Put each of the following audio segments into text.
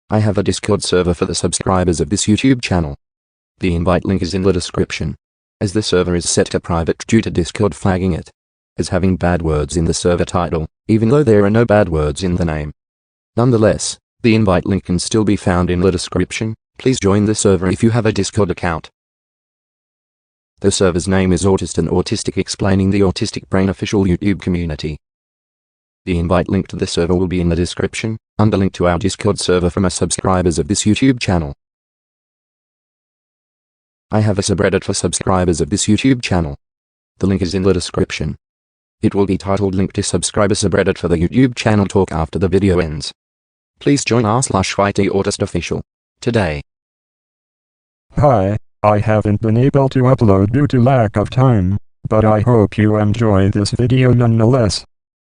I have a Discord server for the subscribers of this YouTube channel. The invite link is in the description. As the server is set to private due to Discord flagging it as having bad words in the server title, even though there are no bad words in the name. Nonetheless, the invite link can still be found in the description. Please join the server if you have a Discord account. The server's name is Autist and Autistic, explaining the Autistic Brain official YouTube community. The invite link to the server will be in the description, under link to our Discord server from our subscribers of this YouTube channel. I have a subreddit for subscribers of this YouTube channel. The link is in the description. It will be titled Link to Subscriber Subreddit for the YouTube channel talk after the video ends. Please join r/YT official today. Hi, I haven't been able to upload due to lack of time, but I hope you enjoy this video nonetheless.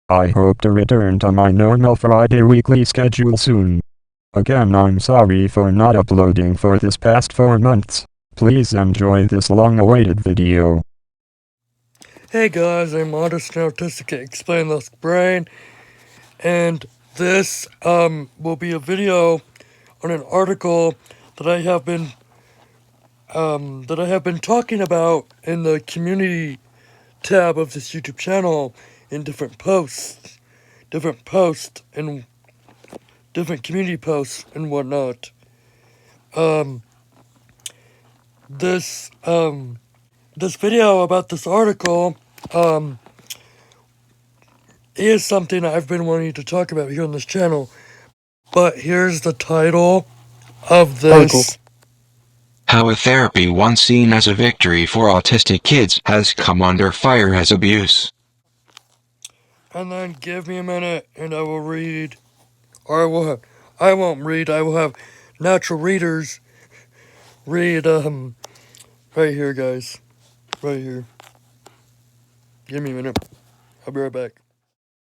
I hope to return to my normal Friday weekly schedule soon. Again, I'm sorry for not uploading for this past 4 months. Please enjoy this long-awaited video. Hey guys, I'm Autist and Autistic Explain the Brain, and this will be a video on an article that I have been talking about in the community tab of this YouTube channel in different posts and different community posts and whatnot. This video about this article, is something I've been wanting to talk about here on this channel. But here's the title of this article. How a therapy once seen as a victory for autistic kids has come under fire as abuse. And then give me a minute and I will read, or I won't read, I will have natural readers read, right here, guys. Right here. Give me a minute. I'll be right back.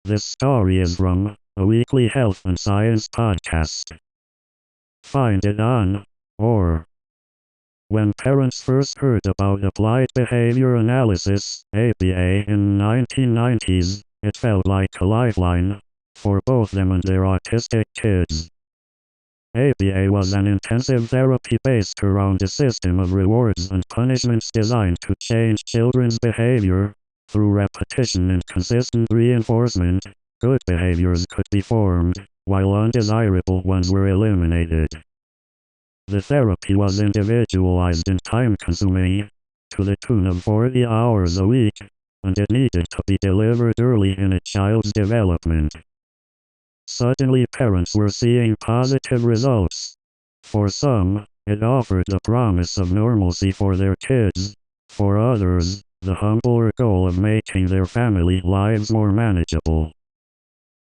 This story is from a weekly health and science podcast. Find it on, or. When parents first heard about applied behavior analysis, ABA, in the 1990s, it felt like a lifeline for both them and their autistic kids. ABA was an intensive therapy based around a system of rewards and punishments designed to change children's behavior. Through repetition and consistent reinforcement, good behaviors could be formed, while undesirable ones were eliminated. The therapy was individualized and time-consuming, to the tune of 40 hours a week, and it needed to be delivered early in a child's development. Suddenly parents were seeing positive results. For some, it offered the promise of normalcy for their kids. For others, the humbler goal of making their family lives more manageable.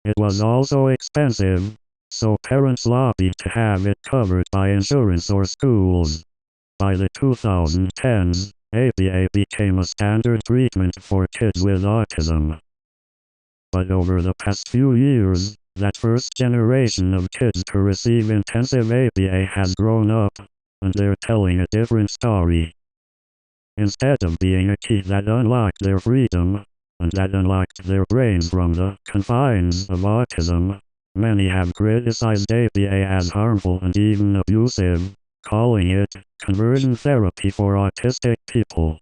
It was also expensive, so parents lobbied to have it covered by insurance or schools. By the 2010s, ABA became a standard treatment for kids with autism. But over the past few years, that first generation of kids to receive intensive ABA has grown up, and they're telling a different story. Instead of being a key that unlocked their freedom, and that unlocked their brains from the confines of autism, many have criticized ABA as harmful and even abusive, calling it conversion therapy for autistic people.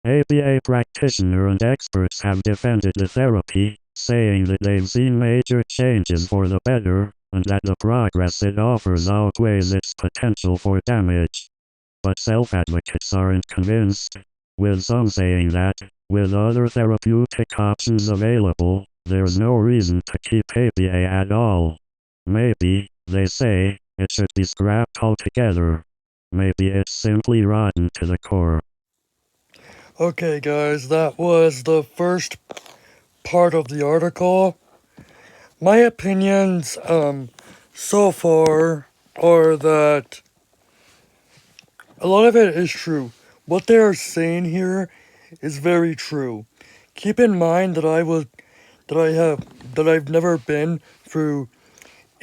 ABA practitioners and experts have defended the therapy, saying that they've seen major changes for the better, and that the progress it offers outweighs its potential for damage. But self-advocates aren't convinced, with some saying that, with other therapeutic options available, there's no reason to keep ABA at all. Maybe, they say, it should be scrapped altogether. Maybe it's simply rotten to the core. Okay guys, that was the first part of the article. My opinions, so far, are that a lot of it is true. What they are saying here is very true. Keep in mind that I've never been through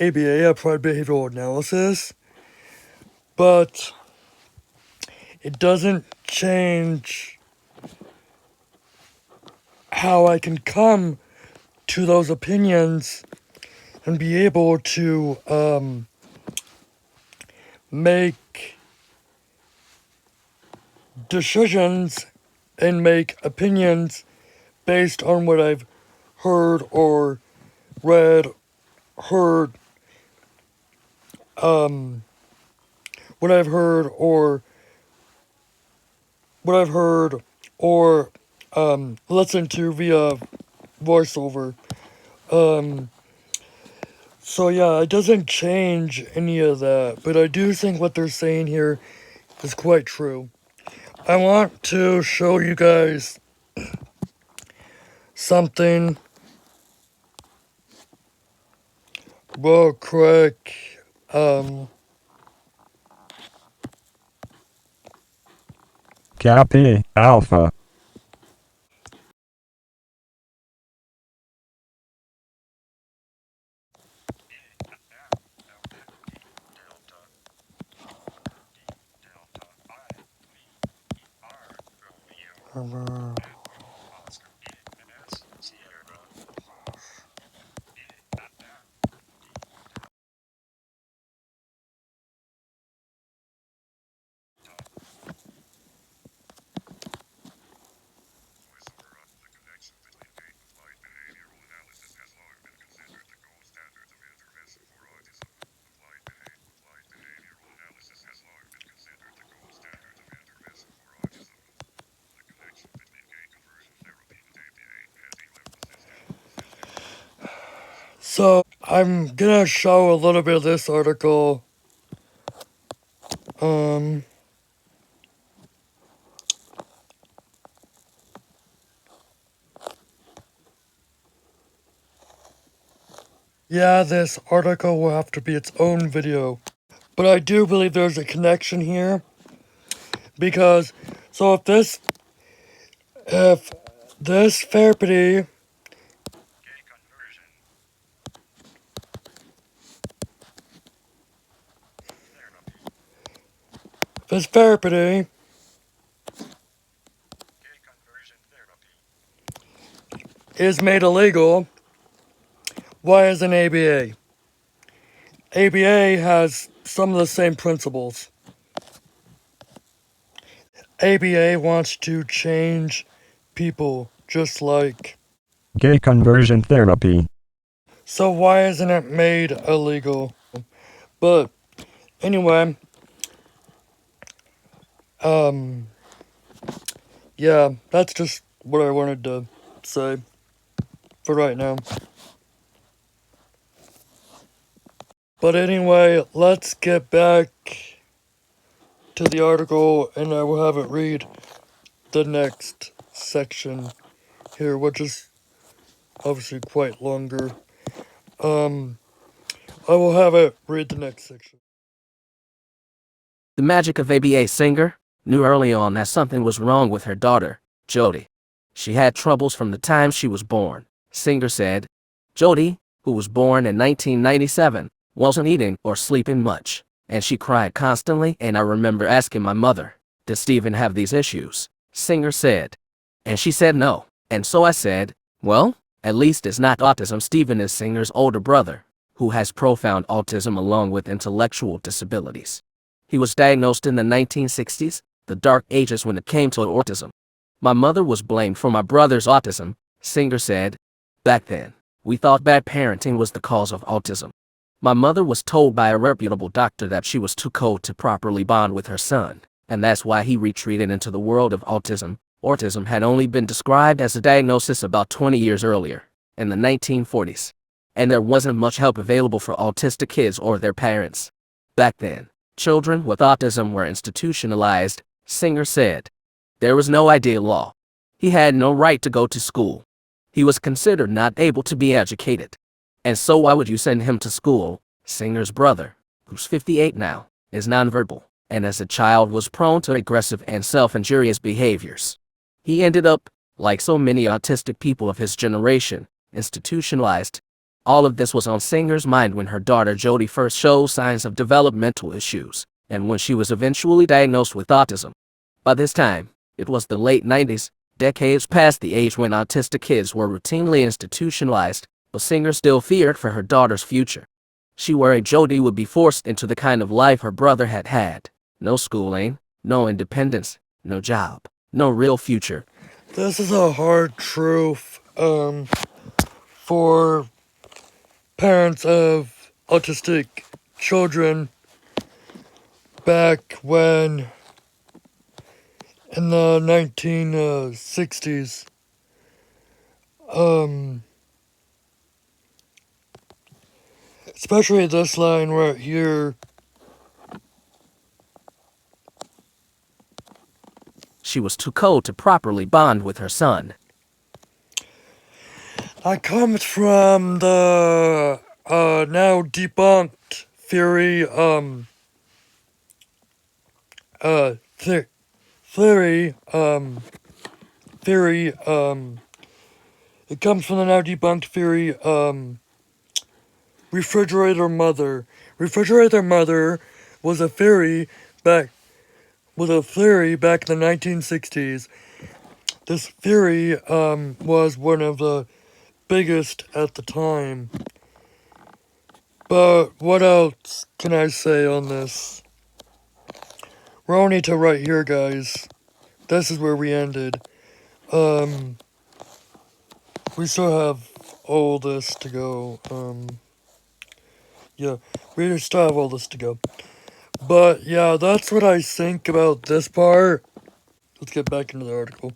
ABA, Applied Behavioral Analysis, but it doesn't change how I can come to those opinions and be able to make decisions and make opinions based on what I've heard or read, heard, what I've heard or listened to via voiceover. So yeah, it doesn't change any of that, but I do think what they're saying here is quite true. I want to show you guys something real quick. Copy Alpha. So I'm gonna show a little bit of this article. Yeah, this article will have to be its own video. But I do believe there's a connection here. Because, so if this therapy, is made illegal, why isn't ABA? ABA has some of the same principles. ABA wants to change people just like. Gay conversion therapy. So why isn't it made illegal? But anyway, yeah, that's just what I wanted to say for right now. But anyway, let's get back to the article and I will have it read the next section here, which is obviously quite longer. I will have it read the next section. The magic of ABA Singer knew early on that something was wrong with her daughter, Jody. She had troubles from the time she was born, Singer said. Jody, who was born in 1997, wasn't eating or sleeping much, and she cried constantly, and I remember asking my mother, does Steven have these issues? Singer said. And she said no, and so I said, well, at least it's not autism. Steven is Singer's older brother, who has profound autism along with intellectual disabilities. He was diagnosed in the 1960s, the dark ages when it came to autism. My mother was blamed for my brother's autism, Singer said. Back then, we thought bad parenting was the cause of autism. My mother was told by a reputable doctor that she was too cold to properly bond with her son, and that's why he retreated into the world of autism. Autism had only been described as a diagnosis about 20 years earlier, in the 1940s, and there wasn't much help available for autistic kids or their parents. Back then, children with autism were institutionalized, Singer said. There was no ideal law. He had no right to go to school. He was considered not able to be educated. And so why would you send him to school? Singer's brother, who's 58 now, is nonverbal, and as a child was prone to aggressive and self-injurious behaviors. He ended up, like so many autistic people of his generation, institutionalized. All of this was on Singer's mind when her daughter Jody first showed signs of developmental issues, and when she was eventually diagnosed with autism. By this time, it was the late 90s, decades past the age when autistic kids were routinely institutionalized, but Singer still feared for her daughter's future. She worried Jody would be forced into the kind of life her brother had had. No schooling, no independence, no job, no real future. This is a hard truth for parents of autistic children back when in the 1960s. Especially this line right here. She was too cold to properly bond with her son. That comes from the now debunked theory, it comes from the now debunked theory, refrigerator mother. Refrigerator mother was a theory back in the 1960s. This theory was one of the biggest at the time. But what else can I say on this? We're only to right here, guys. This is where we ended. We still have all this to go. Yeah, we still have all this to go. But yeah, that's what I think about this part. Let's get back into the article.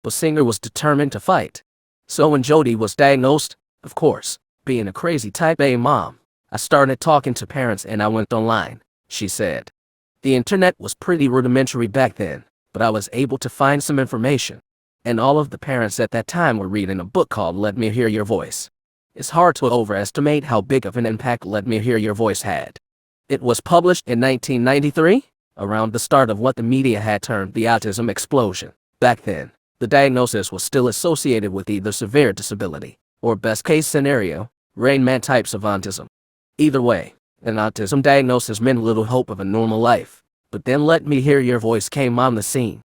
But Singer was determined to fight. So when Jody was diagnosed, of course, being a crazy type A mom, I started talking to parents and I went online, she said. The internet was pretty rudimentary back then, but I was able to find some information. And all of the parents at that time were reading a book called Let Me Hear Your Voice. It's hard to overestimate how big of an impact Let Me Hear Your Voice had. It was published in 1993, around the start of what the media had termed the autism explosion. Back then, the diagnosis was still associated with either severe disability, or best case scenario, Rain Man types of autism. Either way, an autism diagnosis meant little hope of a normal life. But then Let Me Hear Your Voice came on the scene.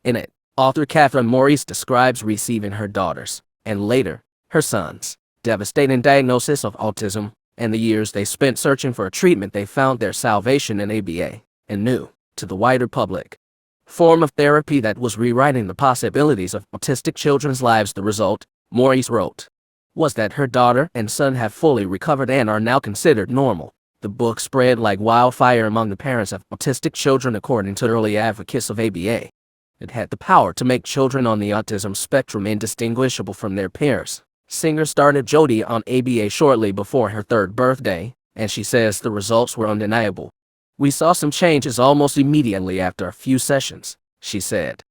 In it, author Catherine Maurice describes receiving her daughter's, and later, her son's, devastating diagnosis of autism, and the years they spent searching for a treatment they found their salvation in ABA, and new, to the wider public, form of therapy that was rewriting the possibilities of autistic children's lives. The result, Maurice wrote, was that her daughter and son have fully recovered and are now considered normal. The book spread like wildfire among the parents of autistic children according to early advocates of ABA. It had the power to make children on the autism spectrum indistinguishable from their peers. Singer started Jody on ABA shortly before her 3rd birthday, and she says the results were undeniable. We saw some changes almost immediately after a few sessions, she said.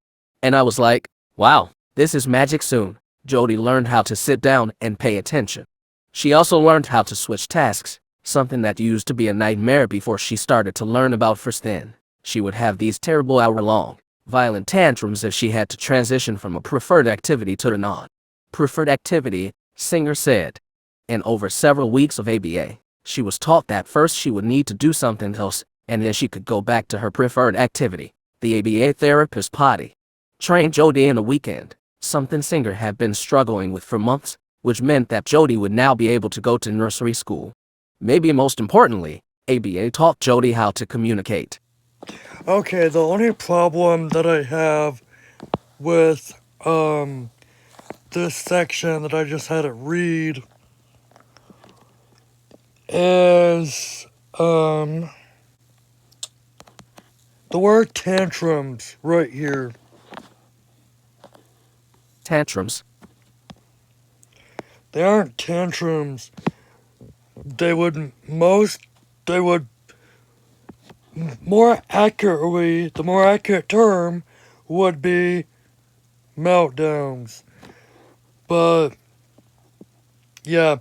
And I was like, wow, this is magic soon. Jody learned how to sit down and pay attention. She also learned how to switch tasks, something that used to be a nightmare before she started to learn about first then. She would have these terrible hour-long, violent tantrums if she had to transition from a preferred activity to a non-preferred activity, Singer said. And over several weeks of ABA, she was taught that first she would need to do something else, and then she could go back to her preferred activity. The ABA therapist potty trained Jody in a weekend, something Singer had been struggling with for months, which meant that Jody would now be able to go to nursery school. Maybe most importantly, ABA taught Jody how to communicate. Okay, the only problem that I have with this section that I just had to read is the word tantrums right here. Tantrums? They aren't tantrums. They would more accurately, the more accurate term would be meltdowns. But yeah,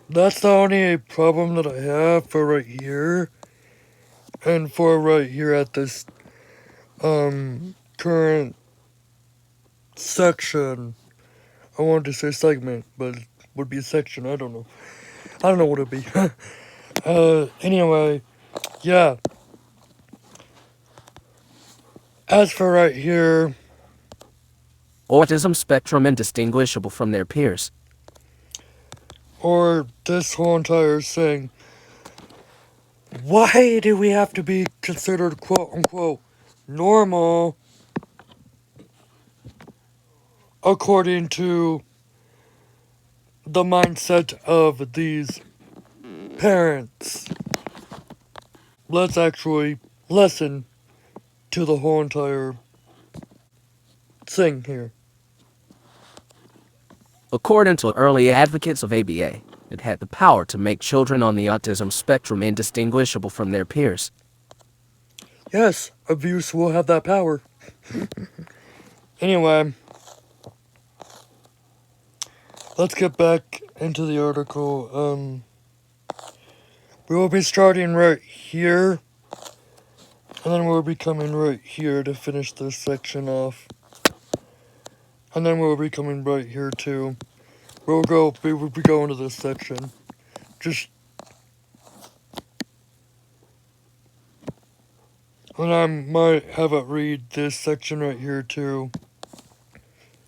that's the only problem that I have for right here, and for right here at this current section. I wanted to say segment, but it would be a section. I don't know what it'd be. Anyway, yeah. As for right here, Autism spectrum indistinguishable from their peers. or this whole entire thing. Why do we have to be considered quote unquote normal according to the mindset of these parents? Let's actually listen to the whole entire thing here. According to early advocates of ABA, it had the power to make children on the autism spectrum indistinguishable from their peers. Yes, abuse will have that power. Anyway, let's get back into the article. We will be starting right here, and then we'll be coming right here to finish this section off. And then we'll be coming right here too. We will be going to this section. And I might have it read this section right here too.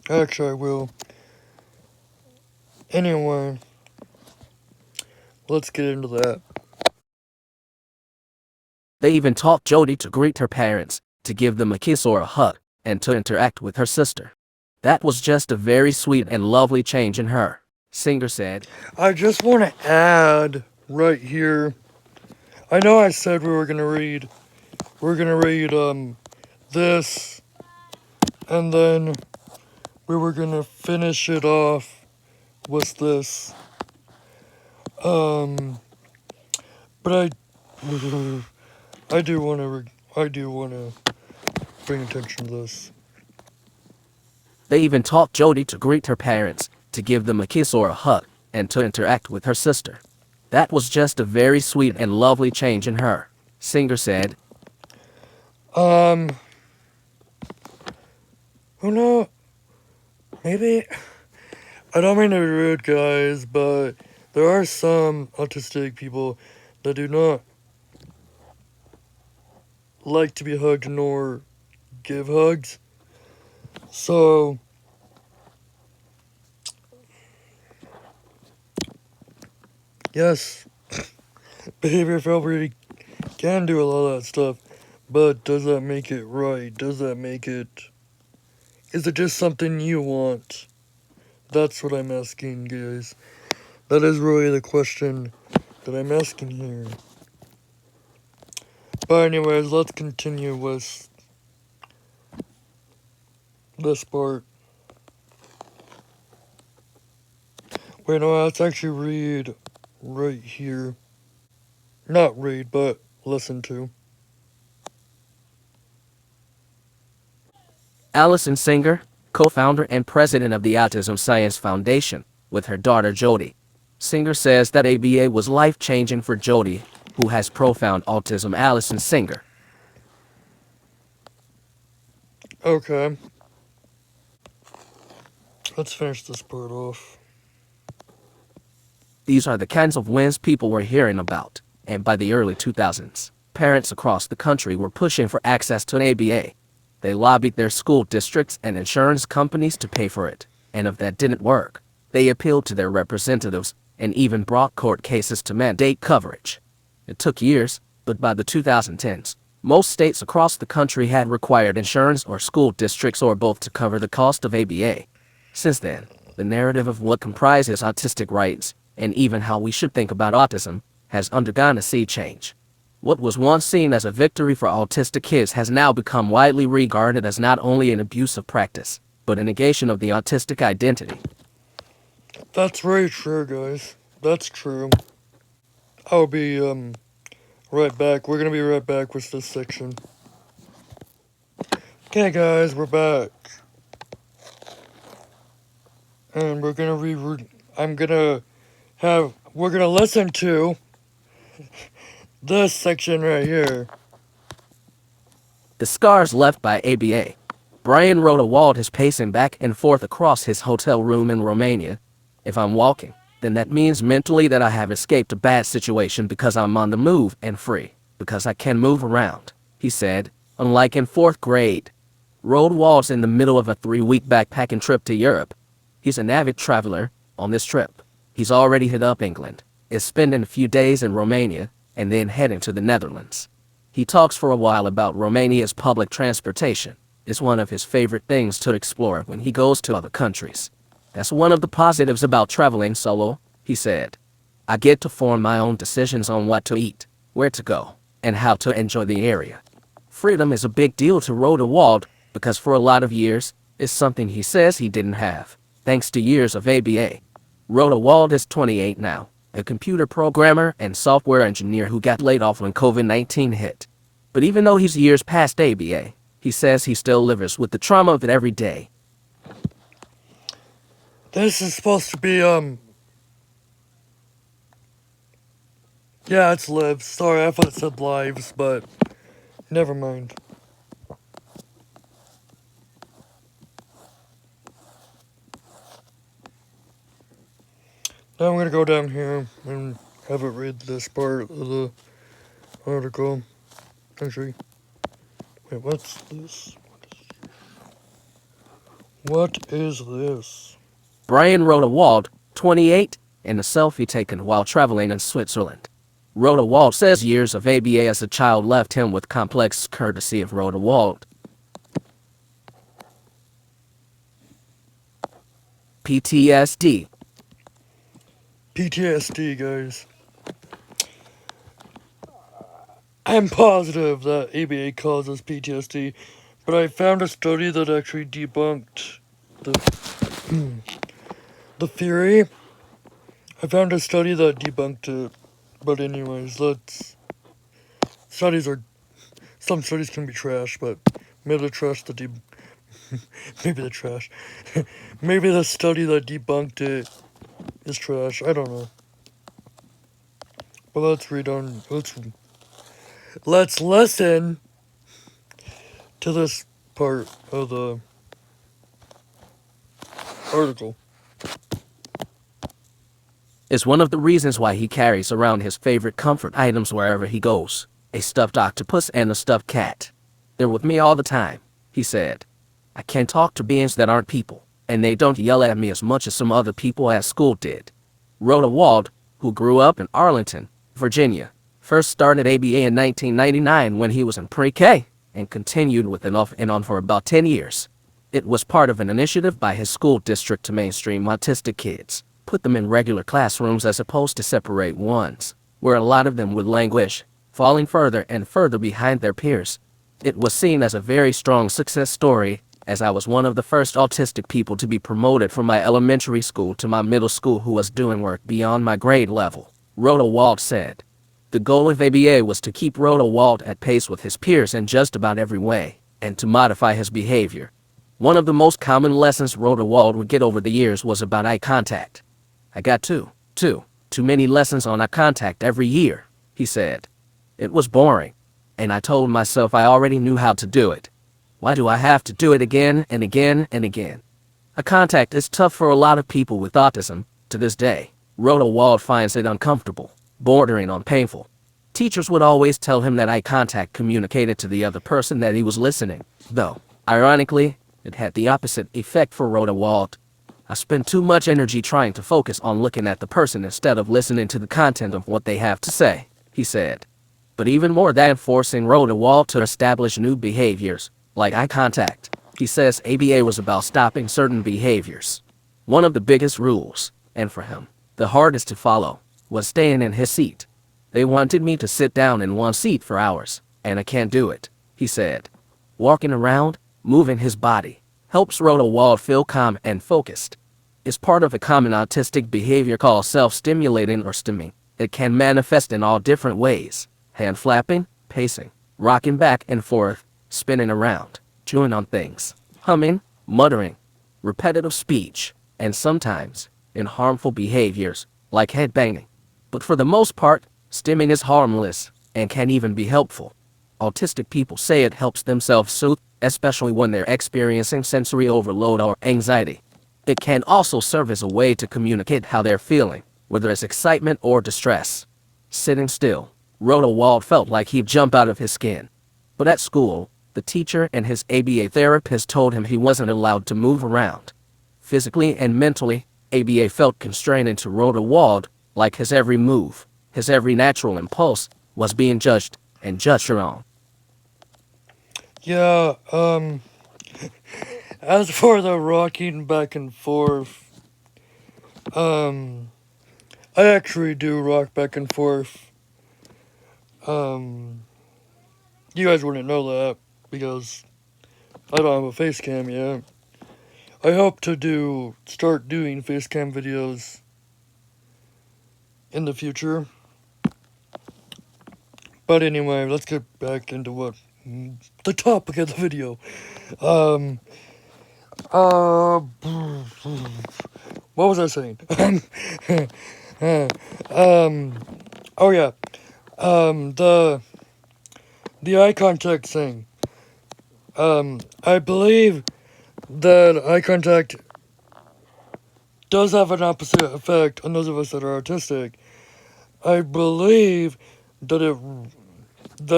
Actually, I will. Anyway, let's get into that. They even taught Jody to greet her parents, to give them a kiss or a hug, and to interact with her sister. That was just a very sweet and lovely change in her, Singer said. I just want to add right here. I know I said we were gonna read this, and then we were gonna finish it off with this. But I do wanna bring attention to this. They even taught Jody to greet her parents, to give them a kiss or a hug, and to interact with her sister. That was just a very sweet and lovely change in her, Singer said. Who knows? Maybe, I don't mean to be rude, guys, but there are some autistic people that do not like to be hugged nor give hugs. So, yes, behavior therapy can do a lot of that stuff, but does that make it right? Is it just something you want? That's what I'm asking, guys. That is really the question that I'm asking here. But anyways, let's continue with this part. Wait, no, let's actually read right here. Not read, but listen to. Allison Singer, co-founder and president of the Autism Science Foundation, with her daughter Jody. Singer says that ABA was life-changing for Jody, who has profound autism. Allison Singer. Okay. Let's finish this part off. These are the kinds of wins people were hearing about, and by the early 2000s, parents across the country were pushing for access to an ABA. They lobbied their school districts and insurance companies to pay for it, and if that didn't work, they appealed to their representatives and even brought court cases to mandate coverage. It took years, but by the 2010s, most states across the country had required insurance or school districts or both to cover the cost of ABA. Since then, the narrative of what comprises autistic rights, and even how we should think about autism, has undergone a sea change. What was once seen as a victory for autistic kids has now become widely regarded as not only an abuse of practice, but a negation of the autistic identity. That's very true, guys. That's true. I'll be, right back. We're gonna be right back with this section. Okay, guys, we're back. And we're gonna we're gonna listen to this section right here. The scars left by ABA. Brian Rodewald is pacing back and forth across his hotel room in Romania. If I'm walking, then that means mentally that I have escaped a bad situation because I'm on the move and free, because I can move around, he said, unlike in 4th grade. Rodewald's in the middle of a 3-week backpacking trip to Europe. He's an avid traveler. On this trip, He's already hit up England, is spending a few days in Romania, and then heading to the Netherlands. He talks for a while about Romania's public transportation. It's one of his favorite things to explore when he goes to other countries. That's one of the positives about traveling solo, he said. I get to form my own decisions on what to eat, where to go, and how to enjoy the area. Freedom is a big deal to Rhoda Wald because for a lot of years, it's something he says he didn't have, thanks to years of ABA. Rhoda Wald is 28 now, a computer programmer and software engineer who got laid off when COVID-19 hit. But even though he's years past ABA, he says he still lives with the trauma of it every day. This is supposed to be, yeah, it's lives. Sorry, I thought it said lives, but never mind. Now I'm gonna go down here and have it read this part of the article. Actually, wait, what's this? What is this? Brian Rhoda Wald, 28, in a selfie taken while traveling in Switzerland. Rhoda Wald says years of ABA as a child left him with complex courtesy of Rhoda Wald. PTSD. PTSD, guys. I'm positive that ABA causes PTSD, but I found a study that actually debunked the theory. I found a study that debunked it, but anyways, some studies can be trash, but maybe the maybe the study that debunked it is trash. I don't know. But let's listen to this part of the article. Is one of the reasons why he carries around his favorite comfort items wherever he goes, a stuffed octopus and a stuffed cat. They're with me all the time, he said. I can talk to beings that aren't people, and they don't yell at me as much as some other people at school did. Rhoda Wald, who grew up in Arlington, Virginia, first started ABA in 1999 when he was in pre-K, and continued with it off and on for about 10 years. It was part of an initiative by his school district to mainstream autistic kids, put them in regular classrooms as opposed to separate ones, where a lot of them would languish, falling further and further behind their peers. It was seen as a very strong success story, as I was one of the first autistic people to be promoted from my elementary school to my middle school who was doing work beyond my grade level, Rhoda Wald said. The goal of ABA was to keep Rhoda Wald at pace with his peers in just about every way, and to modify his behavior. One of the most common lessons Rhoda Wald would get over the years was about eye contact. I got too many lessons on eye contact every year, he said. It was boring, and I told myself I already knew how to do it. Why do I have to do it again and again and again? Eye contact is tough for a lot of people with autism. To this day, Rhoda Wald finds it uncomfortable, bordering on painful. Teachers would always tell him that eye contact communicated to the other person that he was listening, though, ironically, it had the opposite effect for Rhoda Wald. I spend too much energy trying to focus on looking at the person instead of listening to the content of what they have to say, he said. But even more than forcing Rhoda Wald to establish new behaviors, like eye contact, he says ABA was about stopping certain behaviors. One of the biggest rules, and for him, the hardest to follow, was staying in his seat. They wanted me to sit down in one seat for hours, and I can't do it, he said. Walking around, moving his body, helps Rhoda Wald feel calm and focused. It's part of a common autistic behavior called self-stimulating or stimming. It can manifest in all different ways: hand flapping, pacing, rocking back and forth, spinning around, chewing on things, humming, muttering, repetitive speech, and sometimes in harmful behaviors like headbanging. But for the most part, stimming is harmless and can even be helpful. Autistic people say it helps them self-soothe, especially when they're experiencing sensory overload or anxiety. It can also serve as a way to communicate how they're feeling, whether it's excitement or distress. Sitting still, Rhoda Wald felt like he'd jump out of his skin. But at school, the teacher and his ABA therapist told him he wasn't allowed to move around. Physically and mentally, ABA felt constrained into road a walled, like his every move, his every natural impulse, was being judged, and judged wrong. Yeah, as for the rocking back and forth, I actually do rock back and forth. You guys wouldn't know that because I don't have a face cam yet. I hope to start doing face cam videos in the future. But anyway, let's get back into what the topic of the video. What was I saying? Oh yeah, the eye contact thing. I believe that eye contact does have an opposite effect on those of us that are autistic. I believe that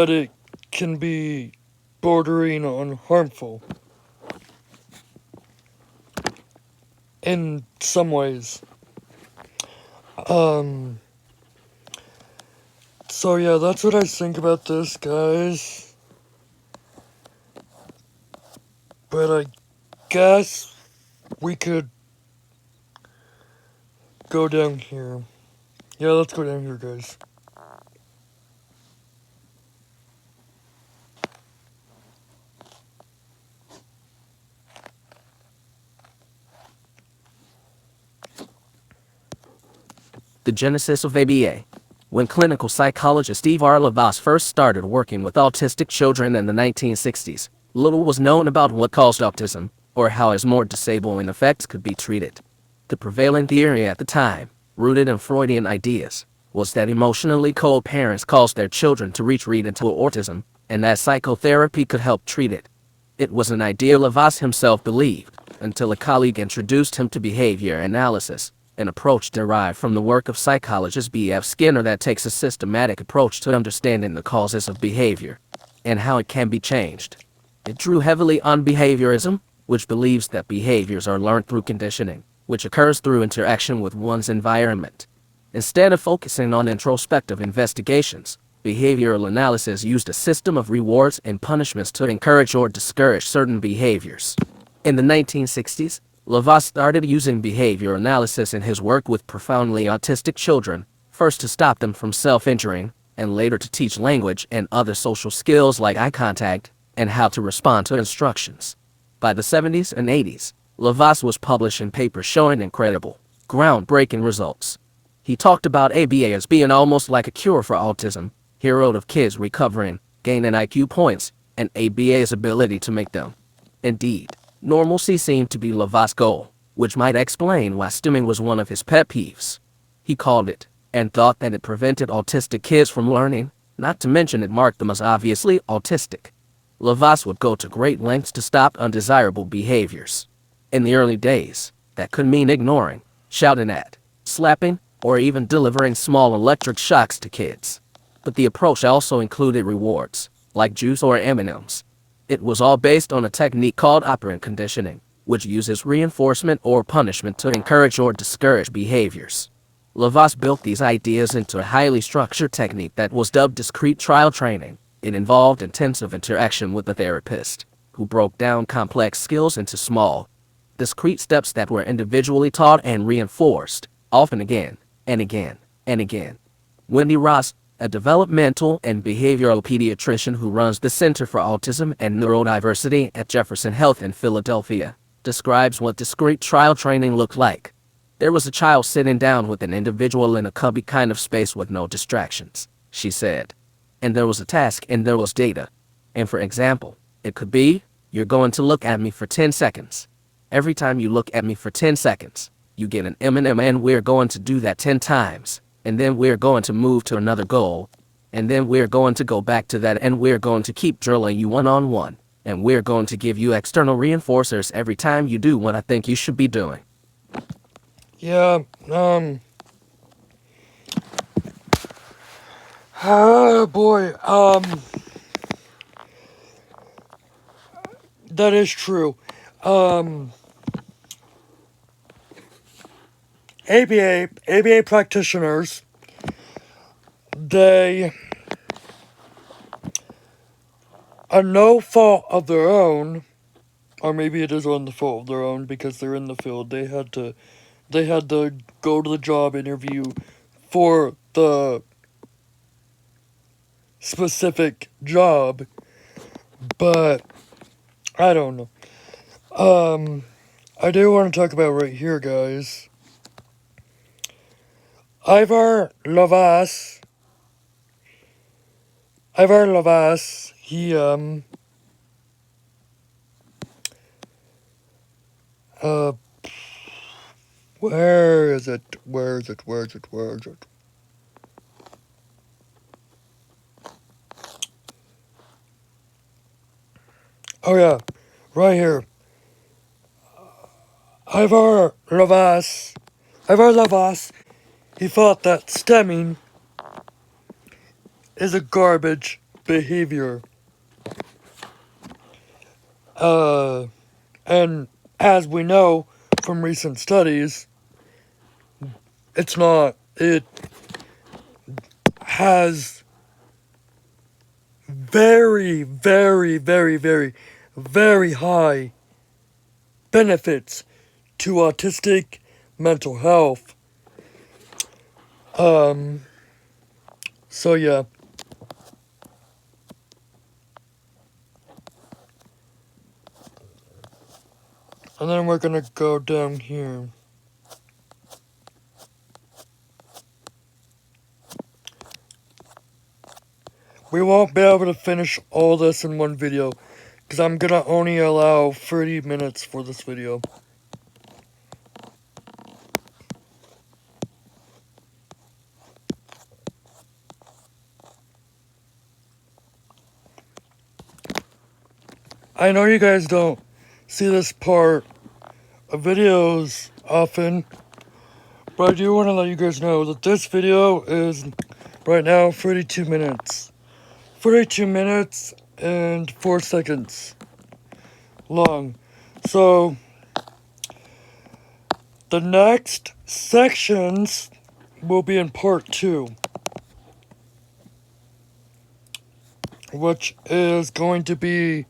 it can be bordering on harmful in some ways. So yeah, that's what I think about this, guys. But I guess we could go down here. Yeah, let's go down here, guys. The genesis of ABA. When clinical psychologist Steve R. Lovaas first started working with autistic children in the 1960s, little was known about what caused autism, or how its more disabling effects could be treated. The prevailing theory at the time, rooted in Freudian ideas, was that emotionally cold parents caused their children to retreat into autism, and that psychotherapy could help treat it. It was an idea Lovaas himself believed, until a colleague introduced him to behavior analysis, an approach derived from the work of psychologist B.F. Skinner that takes a systematic approach to understanding the causes of behavior and how it can be changed. It drew heavily on behaviorism, which believes that behaviors are learned through conditioning, which occurs through interaction with one's environment. Instead of focusing on introspective investigations, behavioral analysis used a system of rewards and punishments to encourage or discourage certain behaviors. In the 1960s, Lovaas started using behavior analysis in his work with profoundly autistic children, first to stop them from self-injuring, and later to teach language and other social skills like eye contact, and how to respond to instructions. By the 70s and 80s, Lovaas was publishing papers showing incredible, groundbreaking results. He talked about ABA as being almost like a cure for autism. He wrote of kids recovering, gaining IQ points, and ABA's ability to make them. Indeed, normalcy seemed to be Lovaas' goal, which might explain why stimming was one of his pet peeves. He called it, and thought that it prevented autistic kids from learning, not to mention it marked them as obviously autistic. Lovaas would go to great lengths to stop undesirable behaviors. In the early days, that could mean ignoring, shouting at, slapping, or even delivering small electric shocks to kids. But the approach also included rewards, like juice or M&Ms. It was all based on a technique called operant conditioning, which uses reinforcement or punishment to encourage or discourage behaviors. Lovaas built these ideas into a highly structured technique that was dubbed discrete trial training. It involved intensive interaction with the therapist, who broke down complex skills into small, discrete steps that were individually taught and reinforced, often again, and again, and again. Wendy Ross, a developmental and behavioral pediatrician who runs the Center for Autism and Neurodiversity at Jefferson Health in Philadelphia, describes what discrete trial training looked like. There was a child sitting down with an individual in a cubby kind of space with no distractions, she said. And there was a task and there was data. And for example, it could be, you're going to look at me for 10 seconds. Every time you look at me for 10 seconds, you get an M&M and we're going to do that 10 times. And then we're going to move to another goal. And then we're going to go back to that and we're going to keep drilling you one-on-one. And we're going to give you external reinforcers every time you do what I think you should be doing. Yeah, oh boy, that is true. ABA practitioners, they, on no fault of their own, or maybe it is on the fault of their own because they're in the field, they had to go to the job interview for the specific job, but I don't know. I do want to talk about right here, guys. Ivar Lovaas, he, where is it? Oh yeah, right here. Ivar Lovaas, he thought that stemming is a garbage behavior. And as we know from recent studies, it's not. It has very, very, very, very, very high benefits to autistic mental health. So yeah. And then we're gonna go down here. We won't be able to finish all this in one video, because I'm gonna only allow 30 minutes for this video. I know you guys don't see this part of videos often, but I do want to let you guys know that this video is right now 32 minutes. 42 minutes and 4 seconds long. So, the next sections will be in part 2, which is going to be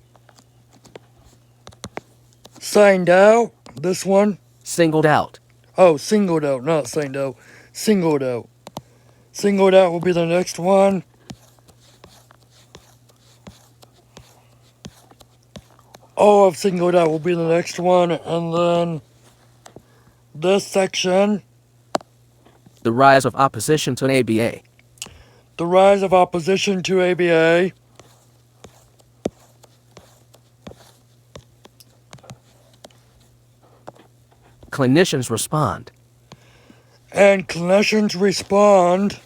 signed out, this one. Singled out. Oh, singled out, not signed out. Singled out. Singled out will be the next one. All of singled out will be the next one, and then this section, The rise of opposition to ABA. the rise of opposition to ABA. Clinicians respond. And clinicians respond.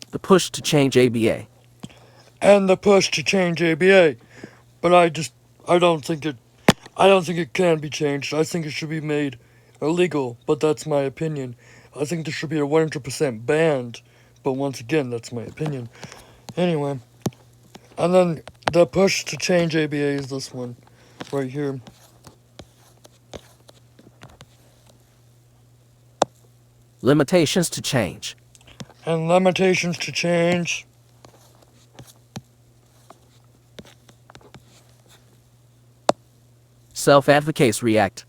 The push to change ABA. And the push to change ABA. But I don't think it can be changed. I think it should be made illegal, but that's my opinion. I think there should be a 100% banned, but once again, that's my opinion. Anyway, and then the push to change ABA is this one, right here. Limitations to change. And limitations to change. Self-advocates react.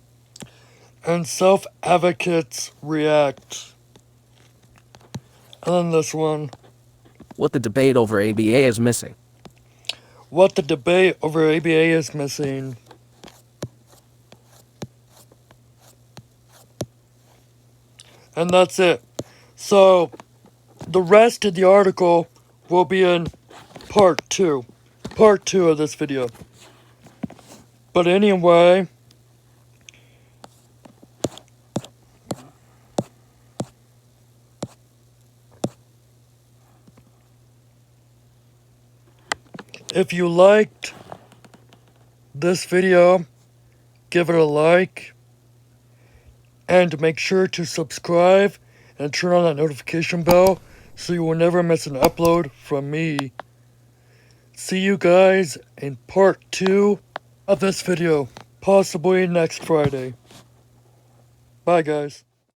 And self-advocates react. And then this one. What the debate over ABA is missing. What the debate over ABA is missing. And that's it. So, the rest of the article will be in part 2. Part 2 of this video. But anyway, if you liked this video, give it a like, and make sure to subscribe and turn on that notification bell so you will never miss an upload from me. See you guys in part 2 of this video, possibly next Friday. Bye, guys.